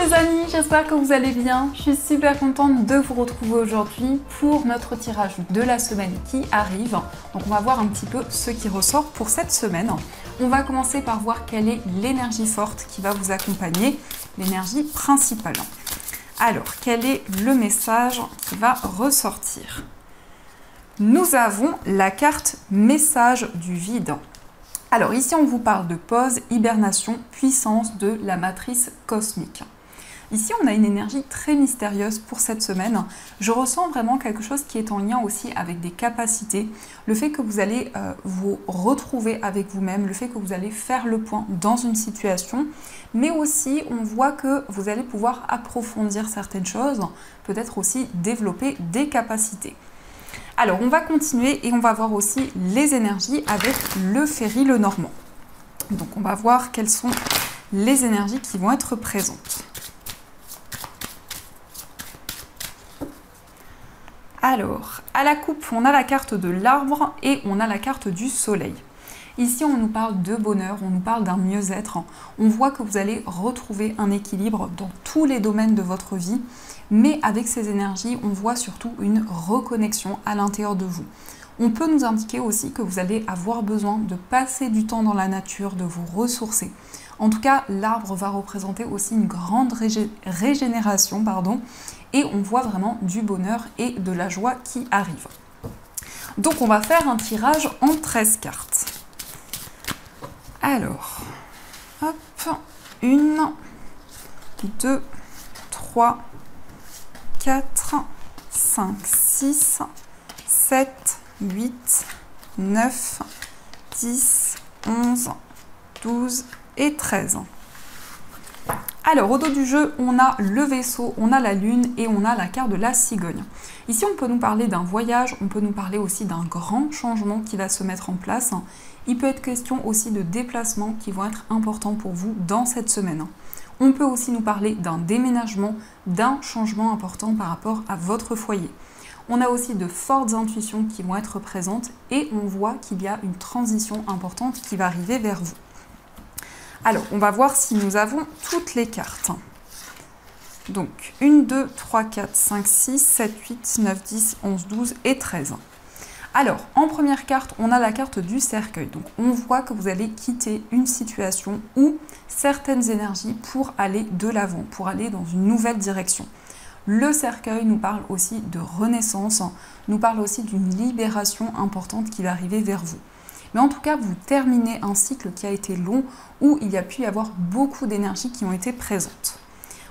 les amis, j'espère que vous allez bien. Je suis super contente de vous retrouver aujourd'hui pour notre tirage de la semaine qui arrive. Donc on va voir un petit peu ce qui ressort pour cette semaine. On va commencer par voir quelle est l'énergie forte qui va vous accompagner, l'énergie principale. Alors, quel est le message qui va ressortir? Nous avons la carte message du vide. Alors ici, on vous parle de pause, hibernation, puissance de la matrice cosmique. Ici, on a une énergie très mystérieuse pour cette semaine. Je ressens vraiment quelque chose qui est en lien aussi avec des capacités. Le fait que vous allez vous retrouver avec vous-même, le fait que vous allez faire le point dans une situation, mais aussi on voit que vous allez pouvoir approfondir certaines choses, peut-être aussi développer des capacités. Alors, on va continuer et on va voir aussi les énergies avec le Ferry Lenormand. Donc, on va voir quelles sont les énergies qui vont être présentes. Alors, à la coupe, on a la carte de l'arbre et on a la carte du soleil. Ici, on nous parle de bonheur, on nous parle d'un mieux-être. On voit que vous allez retrouver un équilibre dans tous les domaines de votre vie. Mais avec ces énergies, on voit surtout une reconnexion à l'intérieur de vous. On peut nous indiquer aussi que vous allez avoir besoin de passer du temps dans la nature, de vous ressourcer. En tout cas, l'arbre va représenter aussi une grande régénération, et on voit vraiment du bonheur et de la joie qui arrive. Donc on va faire un tirage en 13 cartes. Alors, hop, 1, 2, 3, 4, 5, 6, 7, 8, 9, 10, 11, 12 et 13. Alors, au dos du jeu, on a le vaisseau, on a la lune et on a la carte de la cigogne. Ici, on peut nous parler d'un voyage, on peut nous parler aussi d'un grand changement qui va se mettre en place. Il peut être question aussi de déplacements qui vont être importants pour vous dans cette semaine. On peut aussi nous parler d'un déménagement, d'un changement important par rapport à votre foyer. On a aussi de fortes intuitions qui vont être présentes et on voit qu'il y a une transition importante qui va arriver vers vous. Alors, on va voir si nous avons toutes les cartes. Donc, 1, 2, 3, 4, 5, 6, 7, 8, 9, 10, 11, 12 et 13. Alors, en première carte, on a la carte du cercueil. Donc, on voit que vous allez quitter une situation ou certaines énergies pour aller de l'avant, pour aller dans une nouvelle direction. Le cercueil nous parle aussi de renaissance, nous parle aussi d'une libération importante qui va arriver vers vous. Mais en tout cas, vous terminez un cycle qui a été long où il y a pu y avoir beaucoup d'énergies qui ont été présentes.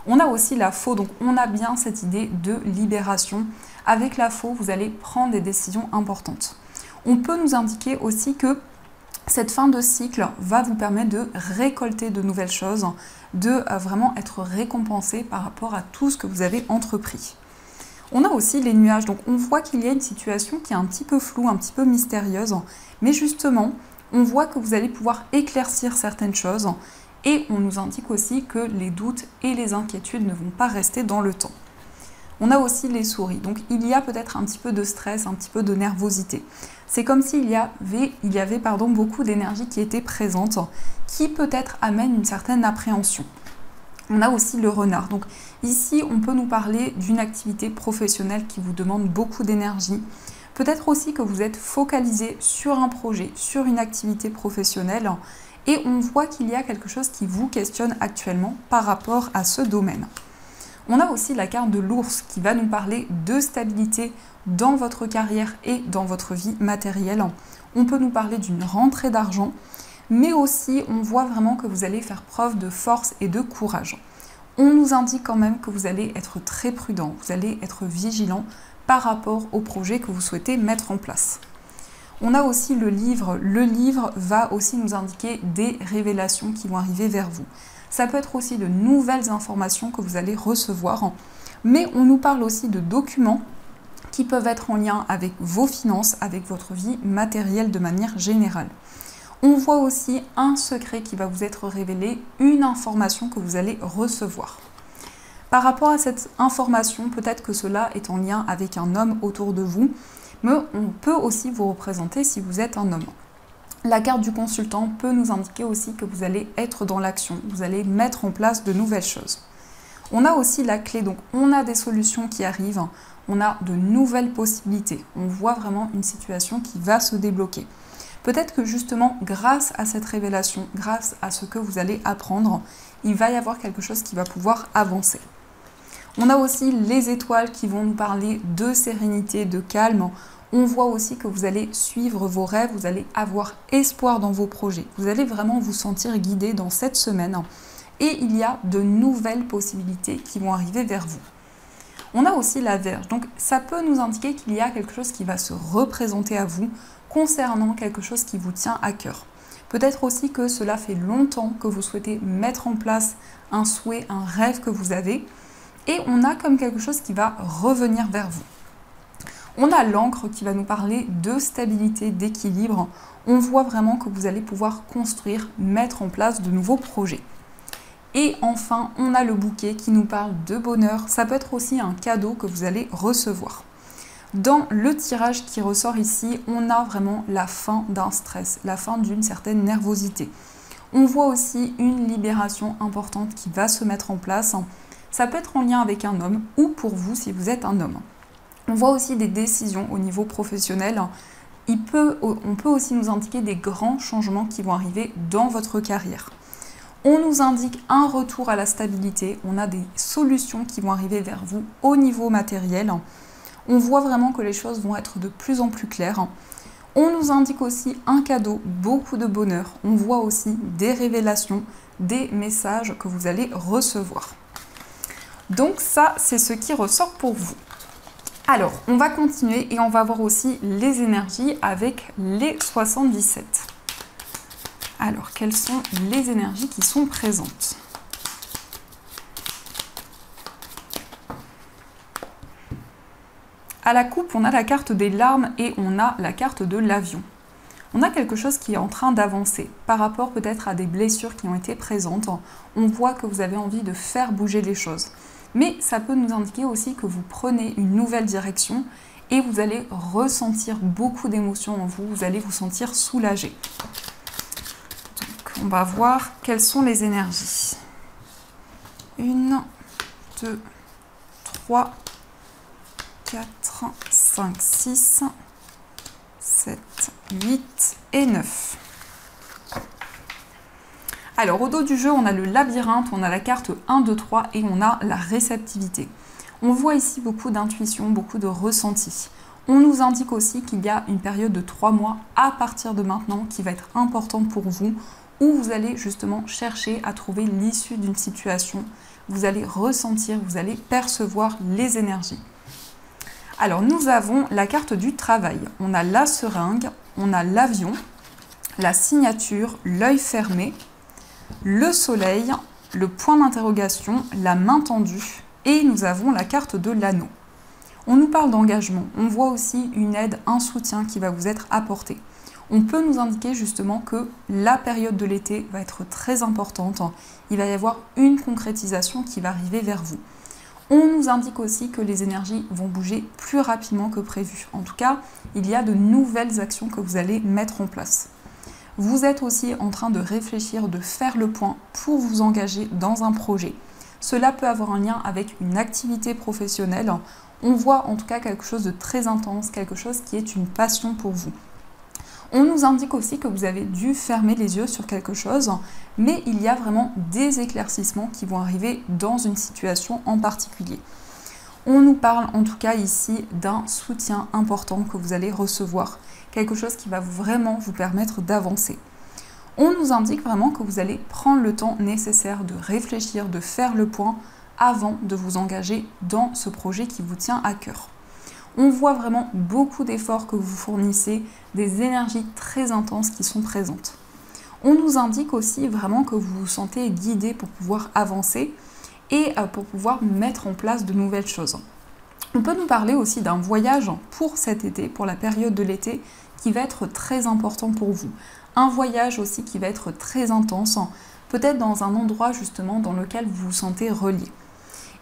On a aussi la faux, donc on a bien cette idée de libération. Avec la faux, vous allez prendre des décisions importantes. On peut nous indiquer aussi que cette fin de cycle va vous permettre de récolter de nouvelles choses, de vraiment être récompensé par rapport à tout ce que vous avez entrepris. On a aussi les nuages, donc on voit qu'il y a une situation qui est un petit peu floue, un petit peu mystérieuse, mais justement, on voit que vous allez pouvoir éclaircir certaines choses et on nous indique aussi que les doutes et les inquiétudes ne vont pas rester dans le temps. On a aussi les souris, donc il y a peut-être un petit peu de stress, un petit peu de nervosité. C'est comme s'il y avait beaucoup d'énergie qui était présente, qui peut-être amène une certaine appréhension. On a aussi le renard. Donc ici, on peut nous parler d'une activité professionnelle qui vous demande beaucoup d'énergie. Peut-être aussi que vous êtes focalisé sur un projet, sur une activité professionnelle et on voit qu'il y a quelque chose qui vous questionne actuellement par rapport à ce domaine. On a aussi la carte de l'ours qui va nous parler de stabilité dans votre carrière et dans votre vie matérielle. On peut nous parler d'une rentrée d'argent, mais aussi on voit vraiment que vous allez faire preuve de force et de courage. On nous indique quand même que vous allez être très prudent, vous allez être vigilant par rapport au projet que vous souhaitez mettre en place. On a aussi le livre. Le livre va aussi nous indiquer des révélations qui vont arriver vers vous. Ça peut être aussi de nouvelles informations que vous allez recevoir, mais on nous parle aussi de documents qui peuvent être en lien avec vos finances, avec votre vie matérielle de manière générale. On voit aussi un secret qui va vous être révélé, une information que vous allez recevoir. Par rapport à cette information, peut-être que cela est en lien avec un homme autour de vous, mais on peut aussi vous représenter si vous êtes un homme. La carte du consultant peut nous indiquer aussi que vous allez être dans l'action, vous allez mettre en place de nouvelles choses. On a aussi la clé, donc on a des solutions qui arrivent, on a de nouvelles possibilités. On voit vraiment une situation qui va se débloquer. Peut-être que justement, grâce à cette révélation, grâce à ce que vous allez apprendre, il va y avoir quelque chose qui va pouvoir avancer. On a aussi les étoiles qui vont nous parler de sérénité, de calme. On voit aussi que vous allez suivre vos rêves, vous allez avoir espoir dans vos projets. Vous allez vraiment vous sentir guidé dans cette semaine. Et il y a de nouvelles possibilités qui vont arriver vers vous. On a aussi la Vierge, donc ça peut nous indiquer qu'il y a quelque chose qui va se représenter à vous concernant quelque chose qui vous tient à cœur. Peut-être aussi que cela fait longtemps que vous souhaitez mettre en place un souhait, un rêve que vous avez, et on a comme quelque chose qui va revenir vers vous. On a l'Ancre qui va nous parler de stabilité, d'équilibre. On voit vraiment que vous allez pouvoir construire, mettre en place de nouveaux projets. Et enfin, on a le Bouquet qui nous parle de bonheur. Ça peut être aussi un cadeau que vous allez recevoir. Dans le tirage qui ressort ici, on a vraiment la fin d'un stress, la fin d'une certaine nervosité. On voit aussi une libération importante qui va se mettre en place. Ça peut être en lien avec un homme ou pour vous si vous êtes un homme. On voit aussi des décisions au niveau professionnel. On peut aussi nous indiquer des grands changements qui vont arriver dans votre carrière. On nous indique un retour à la stabilité, on a des solutions qui vont arriver vers vous au niveau matériel. On voit vraiment que les choses vont être de plus en plus claires. On nous indique aussi un cadeau, beaucoup de bonheur. On voit aussi des révélations, des messages que vous allez recevoir. Donc ça, c'est ce qui ressort pour vous. Alors, on va continuer et on va voir aussi les énergies avec les 77. Alors, quelles sont les énergies qui sont présentes? À la coupe, on a la carte des larmes et on a la carte de l'avion. On a quelque chose qui est en train d'avancer par rapport peut-être à des blessures qui ont été présentes. On voit que vous avez envie de faire bouger les choses. Mais ça peut nous indiquer aussi que vous prenez une nouvelle direction et vous allez ressentir beaucoup d'émotions en vous. Vous allez vous sentir soulagé. On va voir quelles sont les énergies. 1, 2, 3, 4, 5, 6, 7, 8 et 9. Alors, au dos du jeu, on a le labyrinthe, on a la carte 1, 2, 3 et on a la réceptivité. On voit ici beaucoup d'intuition, beaucoup de ressenti. On nous indique aussi qu'il y a une période de 3 mois à partir de maintenant qui va être importante pour vous, où vous allez justement chercher à trouver l'issue d'une situation. Vous allez ressentir, vous allez percevoir les énergies. Alors, nous avons la carte du travail. On a la seringue, on a l'avion, la signature, l'œil fermé, le soleil, le point d'interrogation, la main tendue et nous avons la carte de l'anneau. On nous parle d'engagement. On voit aussi une aide, un soutien qui va vous être apporté. On peut nous indiquer justement que la période de l'été va être très importante. Il va y avoir une concrétisation qui va arriver vers vous. On nous indique aussi que les énergies vont bouger plus rapidement que prévu. En tout cas, il y a de nouvelles actions que vous allez mettre en place. Vous êtes aussi en train de réfléchir, de faire le point pour vous engager dans un projet. Cela peut avoir un lien avec une activité professionnelle. On voit en tout cas quelque chose de très intense, quelque chose qui est une passion pour vous. On nous indique aussi que vous avez dû fermer les yeux sur quelque chose, mais il y a vraiment des éclaircissements qui vont arriver dans une situation en particulier. On nous parle en tout cas ici d'un soutien important que vous allez recevoir, quelque chose qui va vraiment vous permettre d'avancer. On nous indique vraiment que vous allez prendre le temps nécessaire de réfléchir, de faire le point avant de vous engager dans ce projet qui vous tient à cœur. On voit vraiment beaucoup d'efforts que vous fournissez, des énergies très intenses qui sont présentes. On nous indique aussi vraiment que vous vous sentez guidé pour pouvoir avancer et pour pouvoir mettre en place de nouvelles choses. On peut nous parler aussi d'un voyage pour cet été, pour la période de l'été, qui va être très important pour vous. Un voyage aussi qui va être très intense, peut-être dans un endroit justement dans lequel vous vous sentez relié.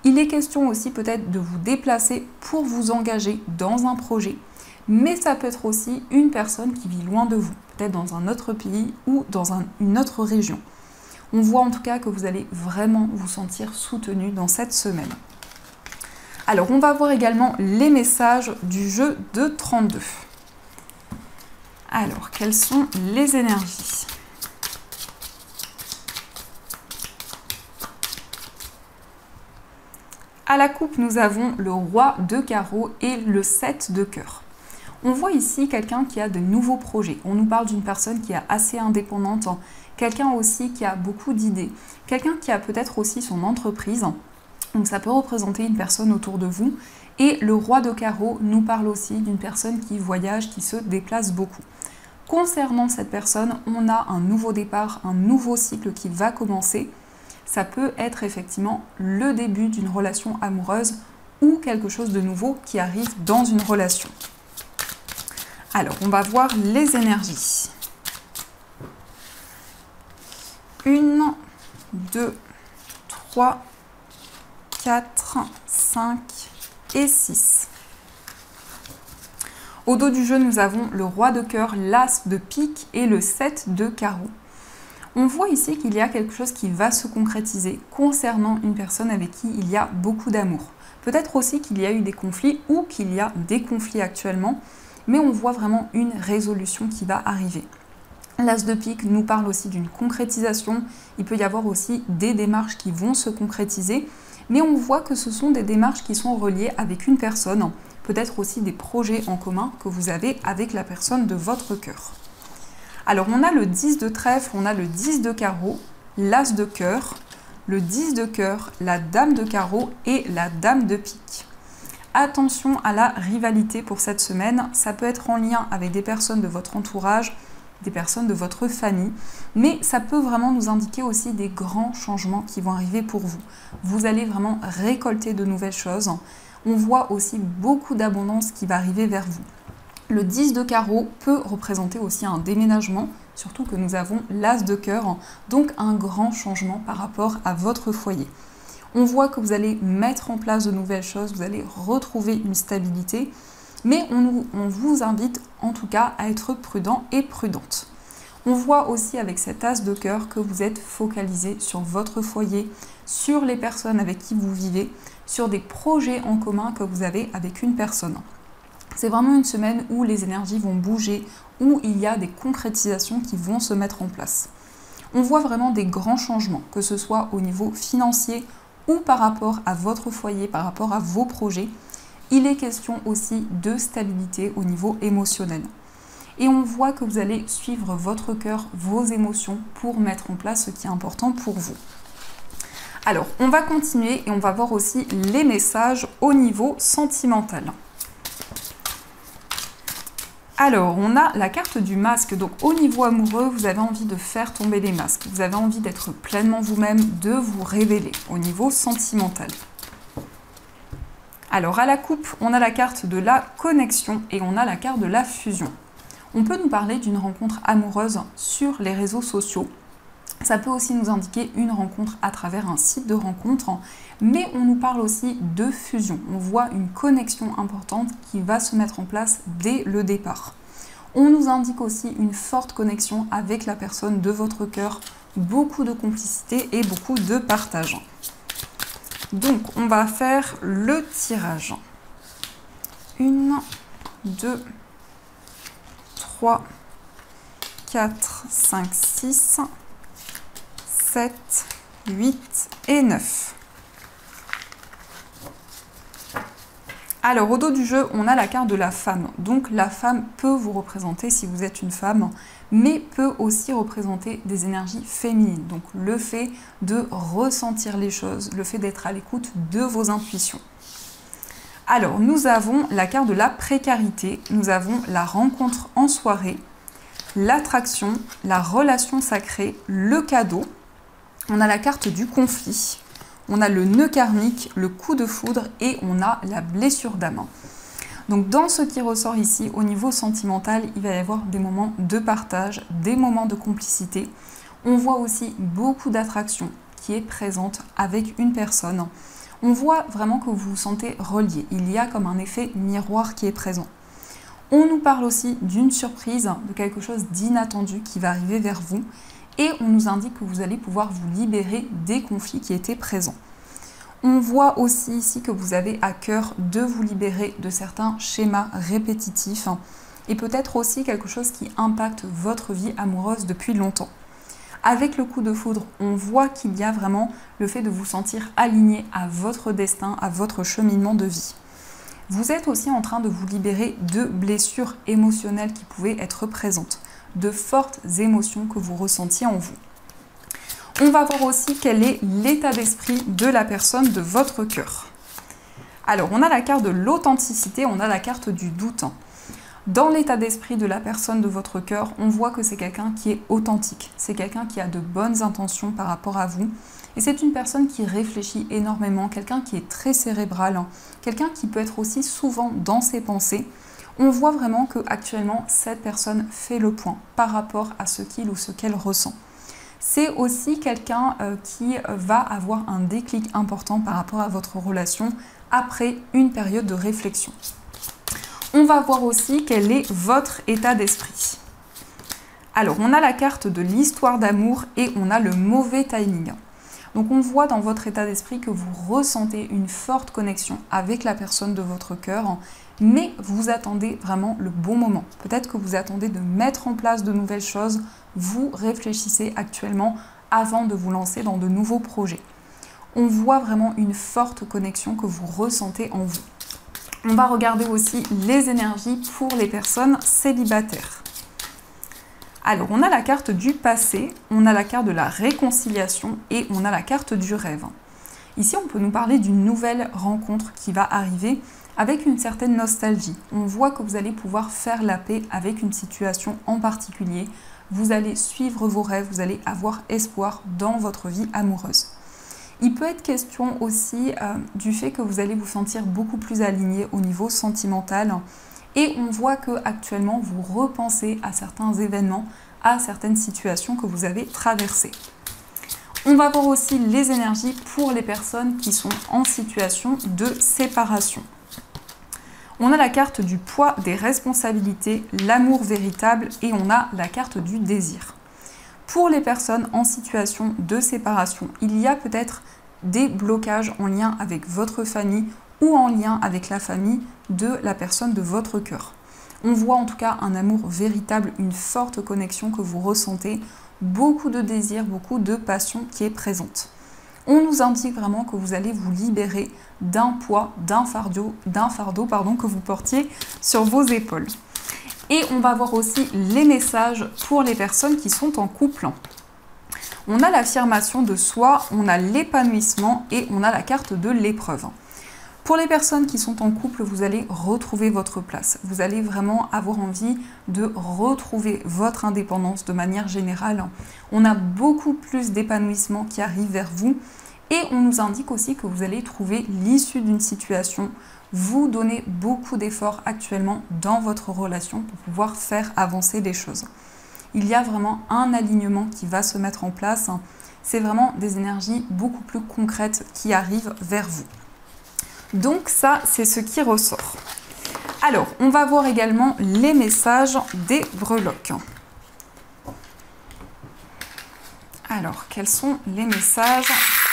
Il est question aussi peut-être de vous déplacer pour vous engager dans un projet, mais ça peut être aussi une personne qui vit loin de vous, peut-être dans un autre pays ou dans une autre région. On voit en tout cas que vous allez vraiment vous sentir soutenu dans cette semaine. Alors, on va voir également les messages du jeu de 32. Alors, quelles sont les énergies ? À la coupe, nous avons le roi de carreau et le 7 de cœur. On voit ici quelqu'un qui a de nouveaux projets. On nous parle d'une personne qui est assez indépendante, quelqu'un aussi qui a beaucoup d'idées, quelqu'un qui a peut-être aussi son entreprise. Donc ça peut représenter une personne autour de vous. Et le roi de carreau nous parle aussi d'une personne qui voyage, qui se déplace beaucoup. Concernant cette personne, on a un nouveau départ, un nouveau cycle qui va commencer. Ça peut être effectivement le début d'une relation amoureuse ou quelque chose de nouveau qui arrive dans une relation. Alors, on va voir les énergies. 1, 2, 3, 4, 5 et 6. Au dos du jeu, nous avons le roi de cœur, l'as de pique et le 7 de carreau. On voit ici qu'il y a quelque chose qui va se concrétiser concernant une personne avec qui il y a beaucoup d'amour. Peut-être aussi qu'il y a eu des conflits ou qu'il y a des conflits actuellement, mais on voit vraiment une résolution qui va arriver. L'as de pique nous parle aussi d'une concrétisation. Il peut y avoir aussi des démarches qui vont se concrétiser, mais on voit que ce sont des démarches qui sont reliées avec une personne, peut-être aussi des projets en commun que vous avez avec la personne de votre cœur. Alors, on a le 10 de trèfle, on a le 10 de carreau, l'as de cœur, le 10 de cœur, la dame de carreau et la dame de pique. Attention à la rivalité pour cette semaine. Ça peut être en lien avec des personnes de votre entourage, des personnes de votre famille, mais ça peut vraiment nous indiquer aussi des grands changements qui vont arriver pour vous. Vous allez vraiment récolter de nouvelles choses. On voit aussi beaucoup d'abondance qui va arriver vers vous. Le 10 de carreau peut représenter aussi un déménagement, surtout que nous avons l'as de cœur, donc un grand changement par rapport à votre foyer. On voit que vous allez mettre en place de nouvelles choses, vous allez retrouver une stabilité, mais on vous invite en tout cas à être prudent et prudente. On voit aussi avec cet as de cœur que vous êtes focalisé sur votre foyer, sur les personnes avec qui vous vivez, sur des projets en commun que vous avez avec une personne. C'est vraiment une semaine où les énergies vont bouger, où il y a des concrétisations qui vont se mettre en place. On voit vraiment des grands changements, que ce soit au niveau financier ou par rapport à votre foyer, par rapport à vos projets. Il est question aussi de stabilité au niveau émotionnel. Et on voit que vous allez suivre votre cœur, vos émotions pour mettre en place ce qui est important pour vous. Alors, on va continuer et on va voir aussi les messages au niveau sentimental. Alors, on a la carte du masque. Donc, au niveau amoureux, vous avez envie de faire tomber les masques. Vous avez envie d'être pleinement vous-même, de vous révéler au niveau sentimental. Alors, à la coupe, on a la carte de la connexion et on a la carte de la fusion. On peut nous parler d'une rencontre amoureuse sur les réseaux sociaux. Ça peut aussi nous indiquer une rencontre à travers un site de rencontre, mais on nous parle aussi de fusion. On voit une connexion importante qui va se mettre en place dès le départ. On nous indique aussi une forte connexion avec la personne de votre cœur, beaucoup de complicité et beaucoup de partage. Donc, on va faire le tirage. 1, 2, 3, 4, 5, 6... 7, 8 et 9. Alors, au dos du jeu, on a la carte de la femme. Donc, la femme peut vous représenter si vous êtes une femme, mais peut aussi représenter des énergies féminines. Donc, le fait de ressentir les choses, le fait d'être à l'écoute de vos intuitions. Alors, nous avons la carte de la précarité, nous avons la rencontre en soirée, l'attraction, la relation sacrée, le cadeau. On a la carte du conflit, on a le nœud karmique, le coup de foudre et on a la blessure d'âme. Donc dans ce qui ressort ici, au niveau sentimental, il va y avoir des moments de partage, des moments de complicité. On voit aussi beaucoup d'attraction qui est présente avec une personne. On voit vraiment que vous vous sentez relié. Il y a comme un effet miroir qui est présent. On nous parle aussi d'une surprise, de quelque chose d'inattendu qui va arriver vers vous. Et on nous indique que vous allez pouvoir vous libérer des conflits qui étaient présents. On voit aussi ici que vous avez à cœur de vous libérer de certains schémas répétitifs et peut-être aussi quelque chose qui impacte votre vie amoureuse depuis longtemps. Avec le coup de foudre, on voit qu'il y a vraiment le fait de vous sentir aligné à votre destin, à votre cheminement de vie. Vous êtes aussi en train de vous libérer de blessures émotionnelles qui pouvaient être présentes, de fortes émotions que vous ressentiez en vous. On va voir aussi quel est l'état d'esprit de la personne de votre cœur. Alors, on a la carte de l'authenticité, on a la carte du doute. Dans l'état d'esprit de la personne de votre cœur, on voit que c'est quelqu'un qui est authentique. C'est quelqu'un qui a de bonnes intentions par rapport à vous. Et c'est une personne qui réfléchit énormément, quelqu'un qui est très cérébral, quelqu'un qui peut être aussi souvent dans ses pensées. On voit vraiment qu'actuellement, cette personne fait le point par rapport à ce qu'il ou ce qu'elle ressent. C'est aussi quelqu'un qui va avoir un déclic important par rapport à votre relation après une période de réflexion. On va voir aussi quel est votre état d'esprit. Alors, on a la carte de l'histoire d'amour et on a le mauvais timing. Donc, on voit dans votre état d'esprit que vous ressentez une forte connexion avec la personne de votre cœur, mais vous attendez vraiment le bon moment. Peut-être que vous attendez de mettre en place de nouvelles choses, vous réfléchissez actuellement avant de vous lancer dans de nouveaux projets. On voit vraiment une forte connexion que vous ressentez en vous. On va regarder aussi les énergies pour les personnes célibataires. Alors, on a la carte du passé, on a la carte de la réconciliation et on a la carte du rêve. Ici, on peut nous parler d'une nouvelle rencontre qui va arriver avec une certaine nostalgie. On voit que vous allez pouvoir faire la paix avec une situation en particulier. Vous allez suivre vos rêves, vous allez avoir espoir dans votre vie amoureuse. Il peut être question aussi du fait que vous allez vous sentir beaucoup plus aligné au niveau sentimental et on voit que actuellement vous repensez à certains événements, à certaines situations que vous avez traversées. On va voir aussi les énergies pour les personnes qui sont en situation de séparation. On a la carte du poids des responsabilités, l'amour véritable et on a la carte du désir. Pour les personnes en situation de séparation, il y a peut-être des blocages en lien avec votre famille ou en lien avec la famille de la personne de votre cœur. On voit en tout cas un amour véritable, une forte connexion que vous ressentez, beaucoup de désir, beaucoup de passion qui est présente. On nous indique vraiment que vous allez vous libérer d'un poids, d'un fardeau que vous portiez sur vos épaules. Et on va voir aussi les messages pour les personnes qui sont en couple. On a l'affirmation de soi, on a l'épanouissement et on a la carte de l'épreuve. Pour les personnes qui sont en couple, vous allez retrouver votre place. Vous allez vraiment avoir envie de retrouver votre indépendance de manière générale. On a beaucoup plus d'épanouissement qui arrive vers vous et on nous indique aussi que vous allez trouver l'issue d'une situation. Vous donnez beaucoup d'efforts actuellement dans votre relation pour pouvoir faire avancer les choses. Il y a vraiment un alignement qui va se mettre en place. C'est vraiment des énergies beaucoup plus concrètes qui arrivent vers vous. Donc ça, c'est ce qui ressort. Alors, on va voir également les messages des breloques. Alors, quels sont les messages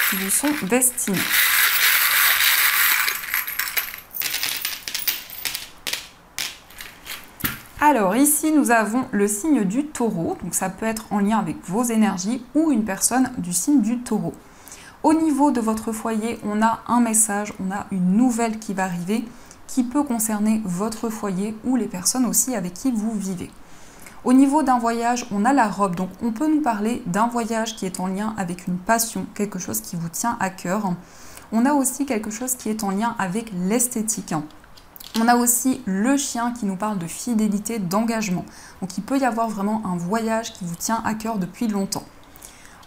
qui vous sont destinés ? Alors ici, nous avons le signe du taureau, donc ça peut être en lien avec vos énergies ou une personne du signe du taureau. Au niveau de votre foyer, on a un message, on a une nouvelle qui va arriver qui peut concerner votre foyer ou les personnes aussi avec qui vous vivez. Au niveau d'un voyage, on a la robe, donc on peut nous parler d'un voyage qui est en lien avec une passion, quelque chose qui vous tient à cœur. On a aussi quelque chose qui est en lien avec l'esthétique. On a aussi le chien qui nous parle de fidélité, d'engagement. Donc il peut y avoir vraiment un voyage qui vous tient à cœur depuis longtemps.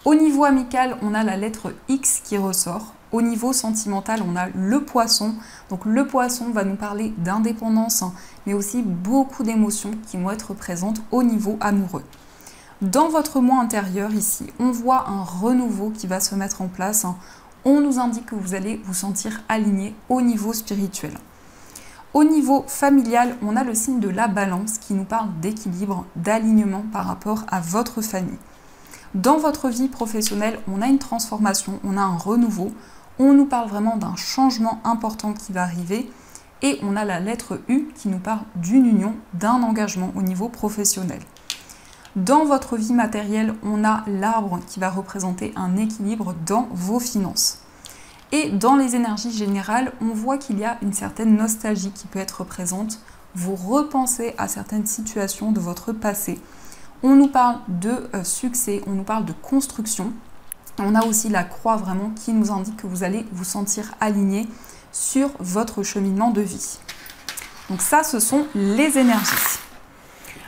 Au niveau amical, on a la lettre X qui ressort. Au niveau sentimental, on a le poisson. Donc le poisson va nous parler d'indépendance, mais aussi beaucoup d'émotions qui vont être présentes au niveau amoureux. Dans votre moi intérieur ici, on voit un renouveau qui va se mettre en place. On nous indique que vous allez vous sentir aligné au niveau spirituel. Au niveau familial, on a le signe de la balance qui nous parle d'équilibre, d'alignement par rapport à votre famille. Dans votre vie professionnelle, on a une transformation, on a un renouveau, on nous parle vraiment d'un changement important qui va arriver et on a la lettre U qui nous parle d'une union, d'un engagement au niveau professionnel. Dans votre vie matérielle, on a l'arbre qui va représenter un équilibre dans vos finances. Et dans les énergies générales, on voit qu'il y a une certaine nostalgie qui peut être présente. Vous repensez à certaines situations de votre passé. On nous parle de succès, on nous parle de construction. On a aussi la croix vraiment qui nous indique que vous allez vous sentir aligné sur votre cheminement de vie. Donc ça, ce sont les énergies.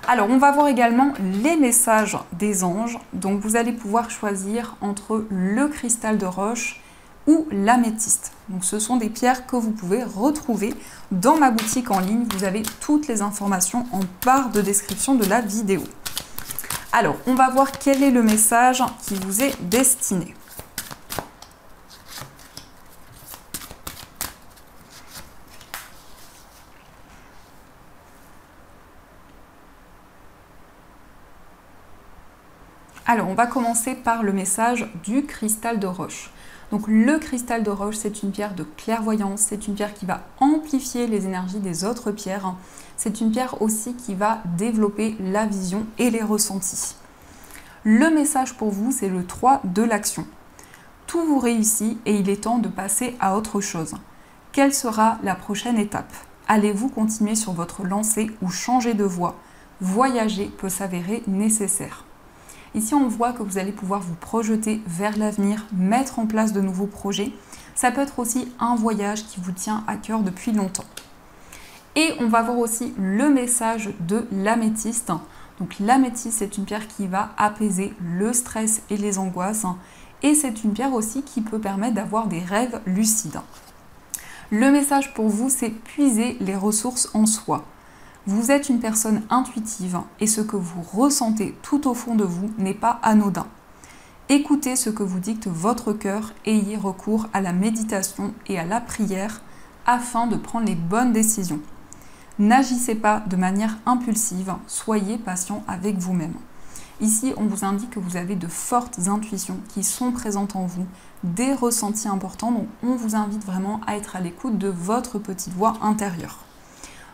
Alors, on va voir également les messages des anges. Donc, vous allez pouvoir choisir entre le cristal de roche ou l'améthyste. Donc, ce sont des pierres que vous pouvez retrouver dans ma boutique en ligne. Vous avez toutes les informations en barre de description de la vidéo. Alors, on va voir quel est le message qui vous est destiné. Alors, on va commencer par le message du cristal de roche. Donc, le cristal de roche, c'est une pierre de clairvoyance, c'est une pierre qui va amplifier les énergies des autres pierres. C'est une pierre aussi qui va développer la vision et les ressentis. Le message pour vous, c'est le 3 de l'action. Tout vous réussit et il est temps de passer à autre chose. Quelle sera la prochaine étape? Allez-vous continuer sur votre lancée ou changer de voie? Voyager peut s'avérer nécessaire. Ici, on voit que vous allez pouvoir vous projeter vers l'avenir, mettre en place de nouveaux projets. Ça peut être aussi un voyage qui vous tient à cœur depuis longtemps. Et on va voir aussi le message de l'améthyste. Donc l'améthyste, c'est une pierre qui va apaiser le stress et les angoisses. Et c'est une pierre aussi qui peut permettre d'avoir des rêves lucides. Le message pour vous, c'est puiser les ressources en soi. Vous êtes une personne intuitive et ce que vous ressentez tout au fond de vous n'est pas anodin. Écoutez ce que vous dicte votre cœur et ayez recours à la méditation et à la prière afin de prendre les bonnes décisions. N'agissez pas de manière impulsive, soyez patient avec vous-même. Ici, on vous indique que vous avez de fortes intuitions qui sont présentes en vous, des ressentis importants, donc on vous invite vraiment à être à l'écoute de votre petite voix intérieure.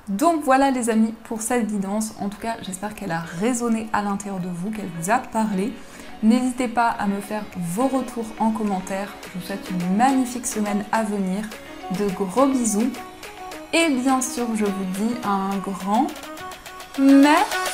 Donc voilà les amis pour cette guidance, en tout cas j'espère qu'elle a résonné à l'intérieur de vous, qu'elle vous a parlé. N'hésitez pas à me faire vos retours en commentaire, je vous souhaite une magnifique semaine à venir, de gros bisous et bien sûr je vous dis un grand merci.